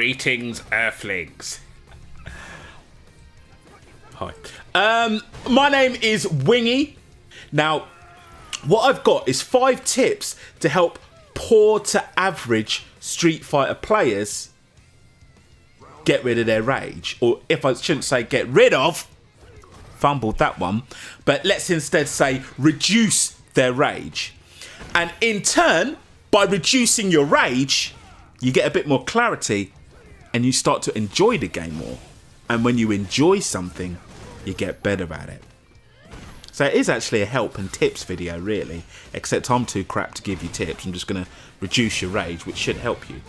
Greetings, Earthlings. Hi. My name is Wingy. Now, what I've got is 5 tips to help poor to average Street Fighter players get rid of their rage. Or if I shouldn't say get rid of, fumbled that one, but let's instead say reduce their rage. And in turn, by reducing your rage, you get a bit more clarity and you start to enjoy the game more. And when you enjoy something, you get better at it. So it is actually a help and tips video, really, except I'm too crap to give you tips. I'm just going to reduce your rage, which should help you.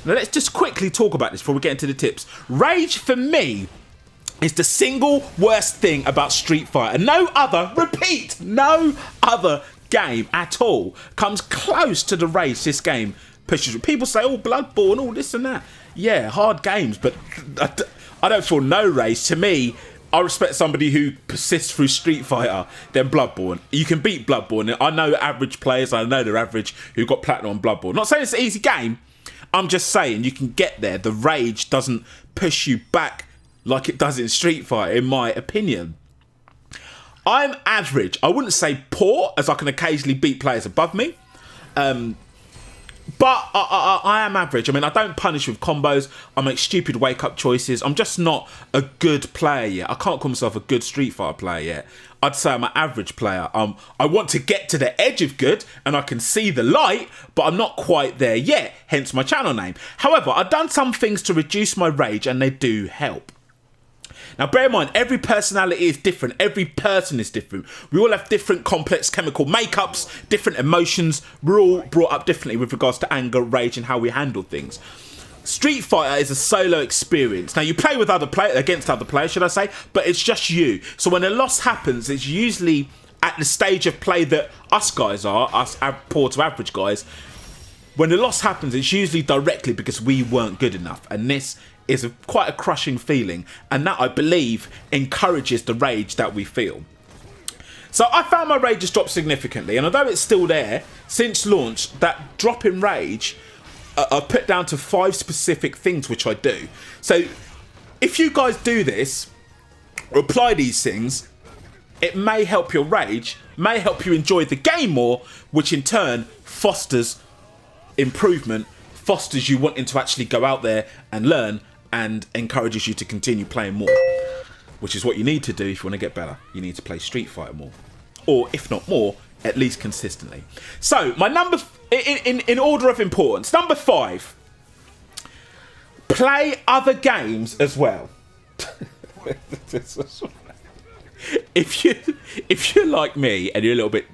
Now let's just quickly talk about this before we get into the tips. Rage, for me, is the single worst thing about Street Fighter. No other, repeat, no other game at all comes close to the rage this game pushes. People say, oh, Bloodborne, all this and that. Yeah, hard games, but I don't feel no rage. To me, I respect somebody who persists through Street Fighter than Bloodborne. You can beat Bloodborne. I know average players, I know they're average, who got platinum on Bloodborne. Not saying it's an easy game. I'm just saying you can get there. The rage doesn't push you back like it does in Street Fighter, in my opinion. I'm average. I wouldn't say poor, as I can occasionally beat players above me. But I am average. I mean, I don't punish with combos. I make stupid wake-up choices. I'm just not a good player yet. I can't call myself a good Street Fighter player yet. I'd say I'm an average player. I want to get to the edge of good, and I can see the light, but I'm not quite there yet, hence my channel name. However, I've done some things to reduce my rage, and they do help. Now, bear in mind, every personality is different. Every person is different. We all have different complex chemical makeups, different emotions. We're all brought up differently with regards to anger, rage, and how we handle things. Street Fighter is a solo experience. Now, you play with other players, against other players, should I say, but it's just you. So when a loss happens, it's usually at the stage of play that us guys are, us poor to average guys. When the loss happens, it's usually directly because we weren't good enough. And this is quite a crushing feeling, and that, I believe, encourages the rage that we feel. So I found my rage has dropped significantly, and although it's still there, since launch, that drop in rage, I've put down to 5 specific things which I do. So if you guys do this, or apply these things, it may help your rage, may help you enjoy the game more, which in turn fosters improvement, fosters you wanting to actually go out there and learn, and encourages you to continue playing more, which is what you need to do if you want to get better. You need to play Street Fighter more, or if not more, at least consistently. So my number, in order of importance, number 5, play other games as well. If you're like me and you're a little bit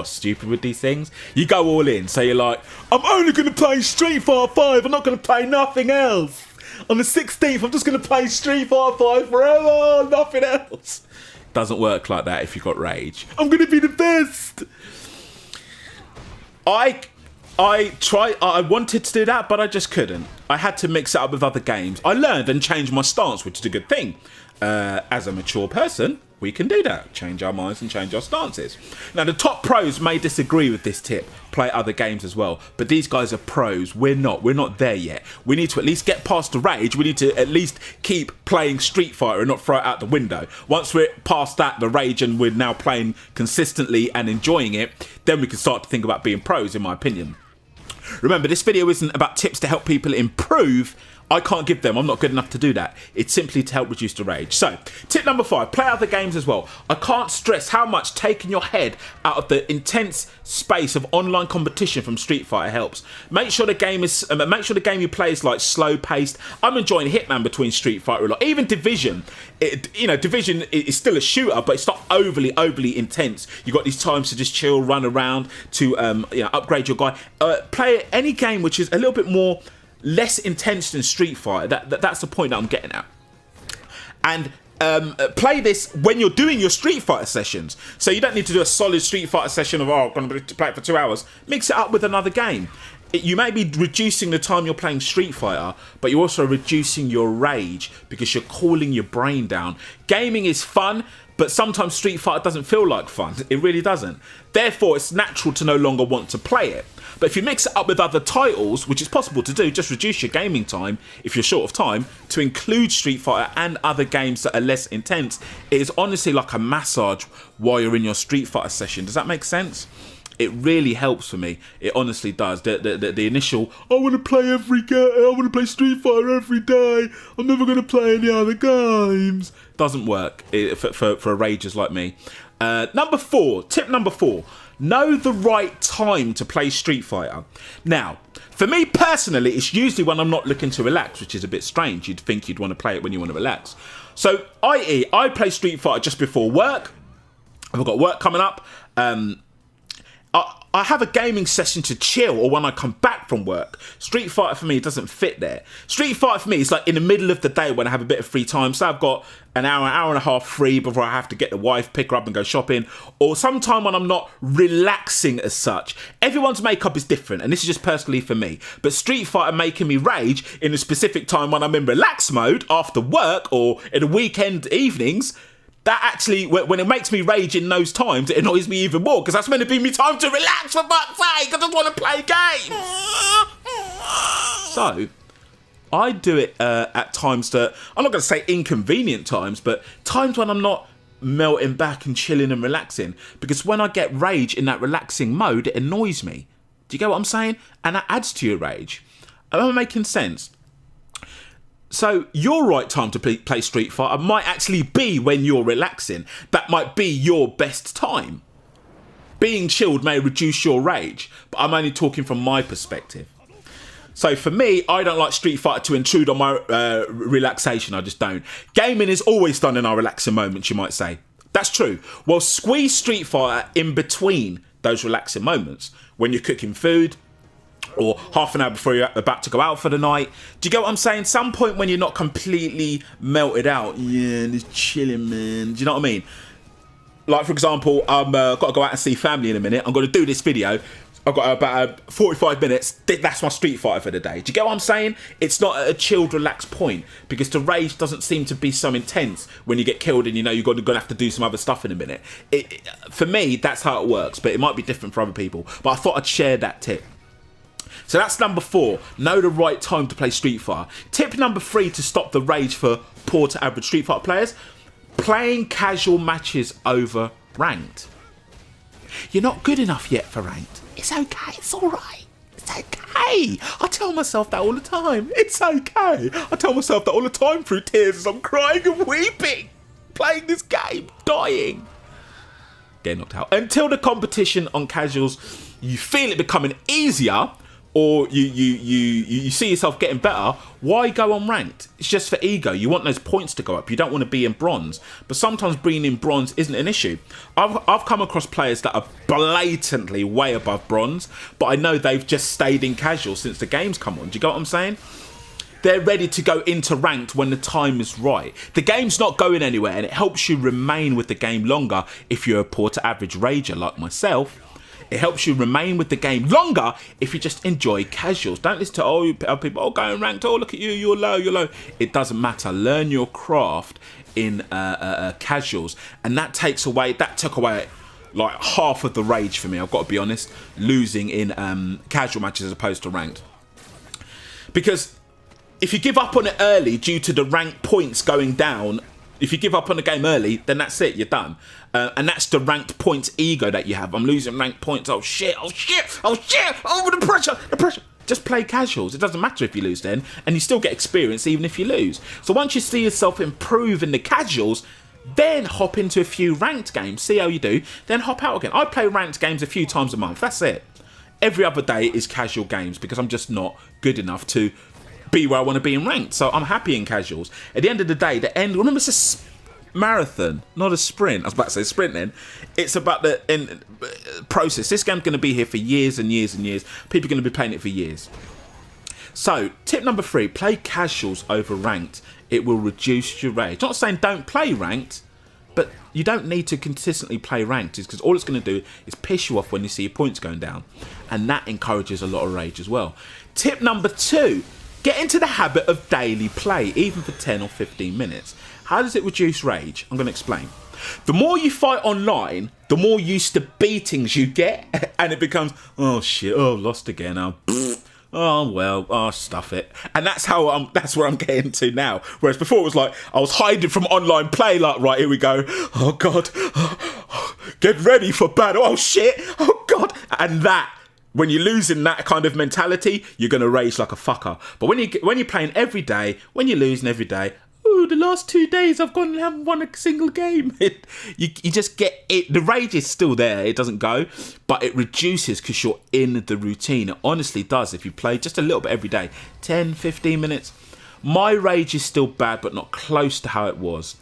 stupid with these things, you go all in. So you're like, I'm only going to play Street Fighter 5. I'm not going to play nothing else. On the 16th, I'm just going to play Street Fighter 5 forever, nothing else. Doesn't work like that if you've got rage. I'm going to be the best. I wanted to do that, but I just couldn't. I had to mix it up with other games. I learned and changed my stance, which is a good thing. As a mature person, we can do that. Change our minds and change our stances. Now, the top pros may disagree with this tip. Play other games as well. But these guys are pros. We're not. We're not there yet. We need to at least get past the rage. We need to at least keep playing Street Fighter and not throw it out the window. Once we're past that, the rage, and we're now playing consistently and enjoying it, then we can start to think about being pros, in my opinion. Remember, this video isn't about tips to help people improve. I can't give them. I'm not good enough to do that. It's simply to help reduce the rage. So, tip number 5, play other games as well. I can't stress how much taking your head out of the intense space of online competition from Street Fighter helps. Make sure the game you play is like slow paced. I'm enjoying Hitman between Street Fighter a lot. Even Division. Division is still a shooter, but it's not overly intense. You got these times to just chill, run around, to upgrade your guy. Play any game which is a little bit more less intense than Street Fighter. That's the point that I'm getting at. And play this when you're doing your Street Fighter sessions. So you don't need to do a solid Street Fighter session of, I'm going to play it for 2 hours. Mix it up with another game. You may be reducing the time you're playing Street Fighter, but you're also reducing your rage because you're cooling your brain down. Gaming is fun, But sometimes Street Fighter doesn't feel like fun. It really doesn't. Therefore, it's natural to no longer want to play it. But if you mix it up with other titles, which is possible to do, just reduce your gaming time, if you're short of time, to include Street Fighter and other games that are less intense, it is honestly like a massage while you're in your Street Fighter session. Does that make sense? It really helps for me. It honestly does. The initial, I want to play every game, I want to play Street Fighter every day, I'm never going to play any other games, doesn't work for ragers like me. Tip number four, know the right time to play Street Fighter. Now, for me personally, it's usually when I'm not looking to relax, which is a bit strange. You'd think you'd want to play it when you want to relax. So, i.e., I play Street Fighter just before work. I've got work coming up. I have a gaming session to chill, or when I come back from work. Street Fighter for me doesn't fit there. Street Fighter for me is like in the middle of the day when I have a bit of free time. So I've got an hour and a half free before I have to get the wife, pick her up and go shopping. Or sometime when I'm not relaxing as such. Everyone's makeup is different, and this is just personally for me. But Street Fighter making me rage in a specific time when I'm in relax mode after work or in the weekend evenings, that actually, when it makes me rage in those times, it annoys me even more, because that's meant to be me time to relax, for fuck's sake. I just want to play games. So, I do it at times that, I'm not going to say inconvenient times, but times when I'm not melting back and chilling and relaxing. Because when I get rage in that relaxing mode, it annoys me. Do you get what I'm saying? And that adds to your rage. Am I making sense? So your right time to play Street Fighter might actually be when you're relaxing. That might be your best time. Being chilled may reduce your rage, but I'm only talking from my perspective. So for me, I don't like Street Fighter to intrude on my relaxation. I just don't. Gaming is always done in our relaxing moments, you might say. That's true. Well, squeeze Street Fighter in between those relaxing moments. When you're cooking food, or half an hour before you're about to go out for the night. Do you get what I'm saying? Some point when you're not completely melted out. Yeah, just chilling, man. Do you know what I mean? Like, for example, I've got to go out and see family in a minute. I'm going to do this video. I've got about 45 minutes. That's my Street Fighter for the day. Do you get what I'm saying? It's not at a chilled, relaxed point, because the rage doesn't seem to be so intense when you get killed and you know you're going to have to do some other stuff in a minute. For me, that's how it works, but it might be different for other people. But I thought I'd share that tip. So that's number 4. Know the right time to play Street Fighter. Tip number 3 to stop the rage for poor to average Street Fighter players. Playing casual matches over ranked. You're not good enough yet for ranked. It's okay. It's alright. It's okay. I tell myself that all the time. It's okay. I tell myself that all the time through tears as I'm crying and weeping. Playing this game. Dying. Getting knocked out. Until the competition on casuals, you feel it becoming easier, or you see yourself getting better, why go on ranked? It's just for ego. You want those points to go up. You don't want to be in bronze. But sometimes being in bronze isn't an issue. I've come across players that are blatantly way above bronze, but I know they've just stayed in casual since the game's come on. Do you get what I'm saying? They're ready to go into ranked when the time is right. The game's not going anywhere, and it helps you remain with the game longer if you're a poor to average rager like myself. It helps you remain with the game longer if you just enjoy casuals. Don't listen to people, going ranked, look at you, you're low. It doesn't matter. Learn your craft in casuals. And that took away like half of the rage for me, I've got to be honest, losing in casual matches as opposed to ranked. Because if you give up on it early due to the ranked points going down, if you give up on the game early, then that's it, you're done. And that's the ranked points ego that you have. I'm losing ranked points. Oh shit, the pressure. Just play casuals. It doesn't matter if you lose then, and you still get experience even if you lose. So once you see yourself improve in the casuals, then hop into a few ranked games, see how you do, then hop out again. I play ranked games a few times a month, that's it. Every other day is casual games because I'm just not good enough to be where I want to be in ranked. So I'm happy in casuals. At the end of the day, remember, it's a marathon, not a sprint. I was about to say sprint then. It's about the process. This game's going to be here for years and years and years. People are going to be playing it for years. So tip number 3, play casuals over ranked. It will reduce your rage. Not saying don't play ranked, but you don't need to consistently play ranked, because all it's going to do is piss you off when you see your points going down. And that encourages a lot of rage as well. Tip number 2, get into the habit of daily play, even for 10 or 15 minutes. How does it reduce rage? I'm going to explain. The more you fight online, the more used to beatings you get, and it becomes, oh shit, oh, lost again, oh well, oh stuff it. And that's where I'm getting to now. Whereas before it was like, I was hiding from online play, like, right, here we go, oh god, get ready for battle, oh shit, oh god. And that, when you're losing that kind of mentality, you're going to rage like a fucker. But when you're playing every day, when you're losing every day, ooh, the last 2 days I've gone and haven't won a single game. You just get it. The rage is still there. It doesn't go, but it reduces because you're in the routine. It honestly does. If you play just a little bit every day, 10, 15 minutes, my rage is still bad, but not close to how it was.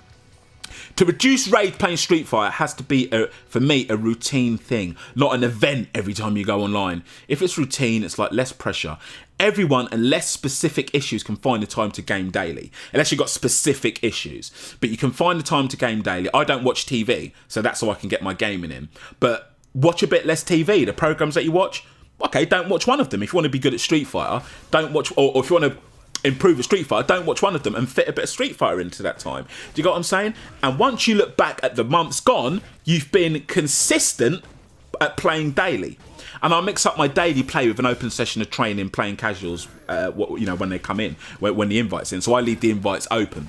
To reduce rage playing Street Fighter has to be, for me, a routine thing, not an event every time you go online. If it's routine, it's like less pressure. Everyone and less specific issues can find the time to game daily, unless you've got specific issues. But you can find the time to game daily. I don't watch TV, so that's how I can get my gaming in. But watch a bit less TV. The programs that you watch, okay, don't watch one of them. If you want to be good at Street Fighter, don't watch, or if you want to improve at Street Fighter, don't watch one of them and fit a bit of Street Fighter into that time. Do you get what I'm saying? And once you look back at the months gone, you've been consistent at playing daily. And I'll mix up my daily play with an open session of training, playing casuals, when they come in, when the invite's in. So I leave the invites open.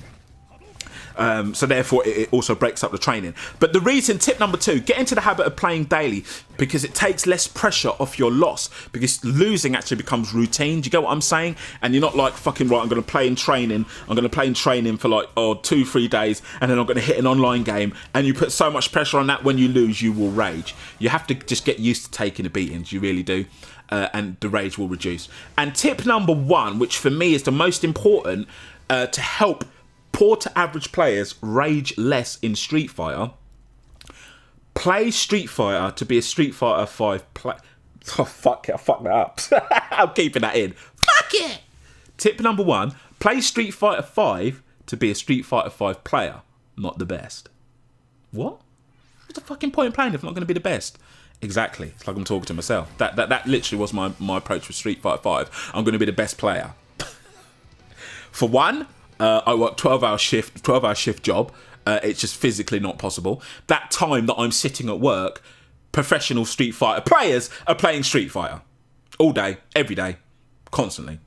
So therefore it also breaks up the training. But the reason, tip number 2, get into the habit of playing daily, because it takes less pressure off your loss, because losing actually becomes routine. Do you get what I'm saying? And you're not like, fucking right, I'm going to play in training for like 2-3 days, and then I'm going to hit an online game, and you put so much pressure on that. When you lose, you will rage. You have to just get used to taking the beatings. You really do. And the rage will reduce. And tip number 1, which for me is the most important, to help poor to average players rage less in Street Fighter, play Street Fighter to be a Street Fighter 5 play. Oh, fuck it, I fucked that up. I'm keeping that in. Fuck it! Tip number 1, play Street Fighter 5 to be a Street Fighter 5 player, not the best. What? What's the fucking point in playing if I'm not going to be the best? Exactly. It's like I'm talking to myself. That literally was my approach with Street Fighter 5. I'm going to be the best player. For one, I work 12-hour shift job. It's just physically not possible. That time that I'm sitting at work, professional Street Fighter players are playing Street Fighter all day, every day, constantly.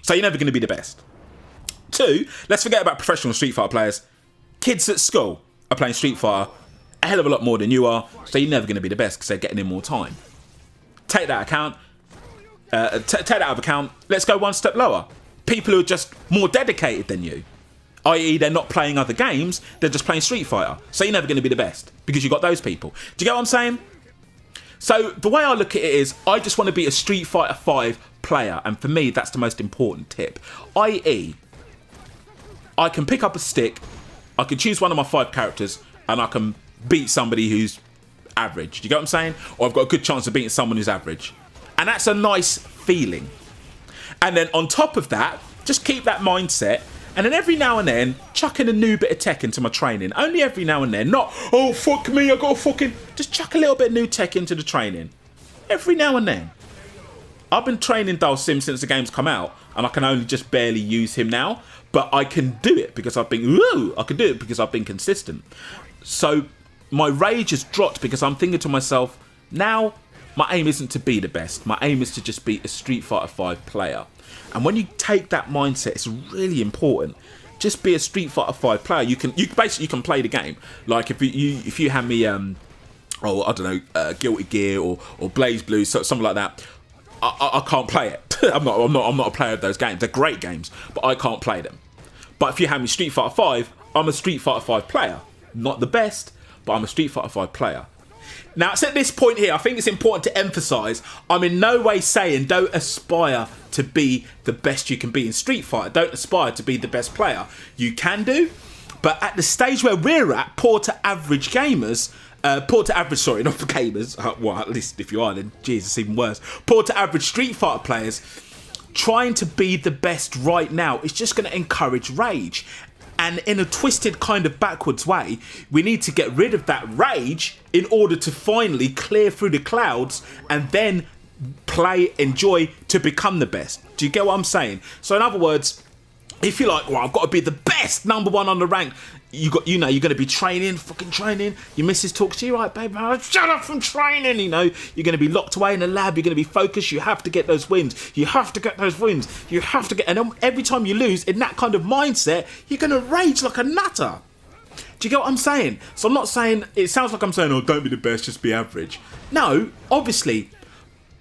So you're never going to be the best. 2, let's forget about professional Street Fighter players. Kids at school are playing Street Fighter a hell of a lot more than you are, so you're never going to be the best because they're getting in more time. Take that out of account. Let's go one step lower. People who are just more dedicated than you, i.e. they're not playing other games, they're just playing Street Fighter. So you're never going to be the best because you've got those people. Do you get what I'm saying? So the way I look at it is, I just want to be a Street Fighter 5 player, and for me that's the most important tip. i.e. I can pick up a stick, I can choose one of my 5 characters, and I can beat somebody who's average. Do you get what I'm saying? Or I've got a good chance of beating someone who's average. And that's a nice feeling. And then on top of that, just keep that mindset, and then every now and then chuck in a new bit of tech into my training. Only every now and then. Not, oh fuck me, I got to fucking... Just chuck a little bit of new tech into the training. Every now and then. I've been training Dalsim since the game's come out, and I can only just barely use him now. But I can do it because I've been consistent. So my rage has dropped because I'm thinking to myself, now my aim isn't to be the best. My aim is to just be a Street Fighter 5 player. And when you take that mindset, it's really important. Just be a Street Fighter 5 player. You can play the game. Like if you hand me Guilty Gear or Blaze Blue, something like that, I can't play it. I'm not a player of those games. They're great games, but I can't play them. But if you hand me Street Fighter 5, I'm a Street Fighter 5 player. Not the best, but I'm a Street Fighter 5 player. Now, it's at this point here, I think it's important to emphasise, I'm in no way saying don't aspire to be the best you can be in Street Fighter. Don't aspire to be the best player. You can do, but at the stage where we're at, poor to average gamers, not for gamers, well, at least if you are, then Jesus, it's even worse. Poor to average Street Fighter players, trying to be the best right now is just going to encourage rage. And in a twisted kind of backwards way, we need to get rid of that rage in order to finally clear through the clouds and then enjoy to become the best. Do you get what I'm saying? So in other words, if you're like, well, I've got to be the best, number 1 on the rank, you're going to be training, fucking training. Your missus talks to you, right, babe? Shut up from training. You're going to be locked away in the lab. You're going to be focused. You have to get those wins. You have to get those wins. You have to get. And then every time you lose in that kind of mindset, you're going to rage like a nutter. Do you get what I'm saying? So I'm not saying. It sounds like I'm saying, oh, don't be the best, just be average. No, obviously,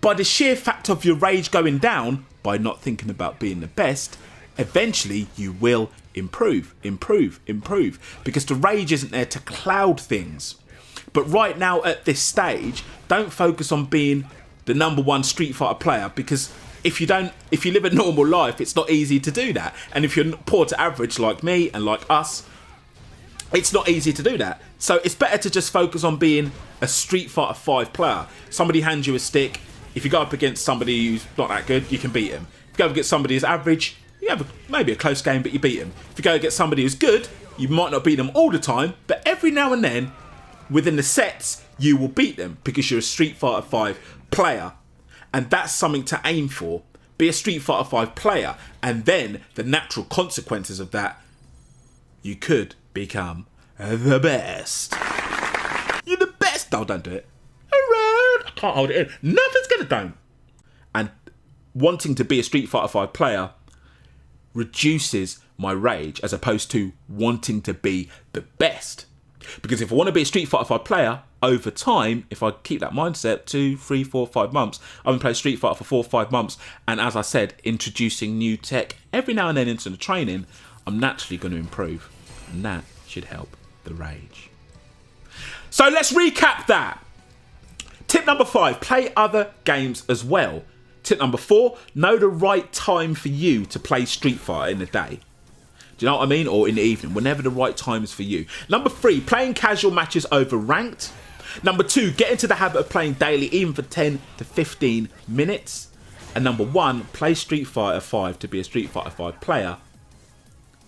by the sheer fact of your rage going down, by not thinking about being the best, eventually you will improve, because the rage isn't there to cloud things. But right now at this stage, don't focus on being the #1 Street Fighter player, because if you live a normal life, it's not easy to do that. And if you're poor to average like me and like us, it's not easy to do that. So it's better to just focus on being a Street Fighter 5 player. Somebody hands you a stick. If you go up against somebody who's not that good, you can beat him. If you go up against somebody who's average, you have maybe a close game, but you beat him. If you go get somebody who's good, you might not beat them all the time, but every now and then, within the sets, you will beat them because you're a Street Fighter 5 player. And that's something to aim for. Be a Street Fighter 5 player, and then the natural consequences of that, you could become the best. You're the best. No, don't do it. Around. I can't hold it in. Nothing's gonna don't. And wanting to be a Street Fighter 5 player reduces my rage as opposed to wanting to be the best. Because if I want to be a Street Fighter 5 player, over time, if I keep that mindset, 2, 3, 4, 5 months, I've been playing Street Fighter for 4 or 5 months, and as I said, introducing new tech every now and then into the training, I'm naturally going to improve, and that should help the rage. So let's recap that. Tip number 5, play other games as well. Tip number 4, know the right time for you to play Street Fighter in the day. Do you know what I mean? Or in the evening, whenever the right time is for you. Number 3, playing casual matches over ranked. Number 2, get into the habit of playing daily, even for 10 to 15 minutes. And number 1, play Street Fighter 5 to be a Street Fighter 5 player,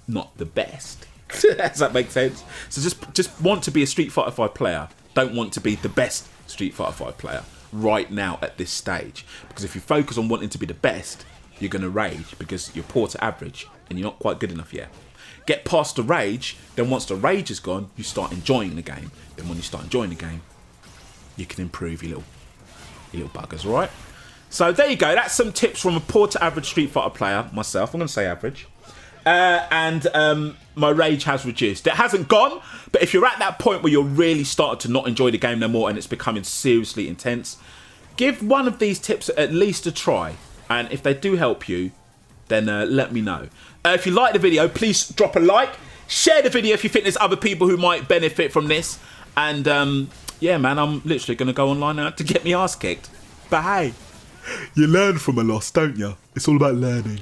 not the best. Does that make sense? So just want to be a Street Fighter 5 player. Don't want to be the best Street Fighter 5 player right now at this stage. Because if you focus on wanting to be the best, you're going to rage because you're poor to average and you're not quite good enough yet. Get past the rage, then once the rage is gone, you start enjoying the game. Then when you start enjoying the game, you can improve your little buggers, alright? So there you go, that's some tips from a poor to average Street Fighter player, myself, I'm going to say average. My rage has reduced. It hasn't gone, but if you're at that point where you're really starting to not enjoy the game no more and it's becoming seriously intense, give one of these tips at least a try. And if they do help you, then let me know. If you like the video, please drop a like. Share the video if you think there's other people who might benefit from this. And yeah, man, I'm literally going to go online now to get me ass kicked. But hey, you learn from a loss, don't you? It's all about learning.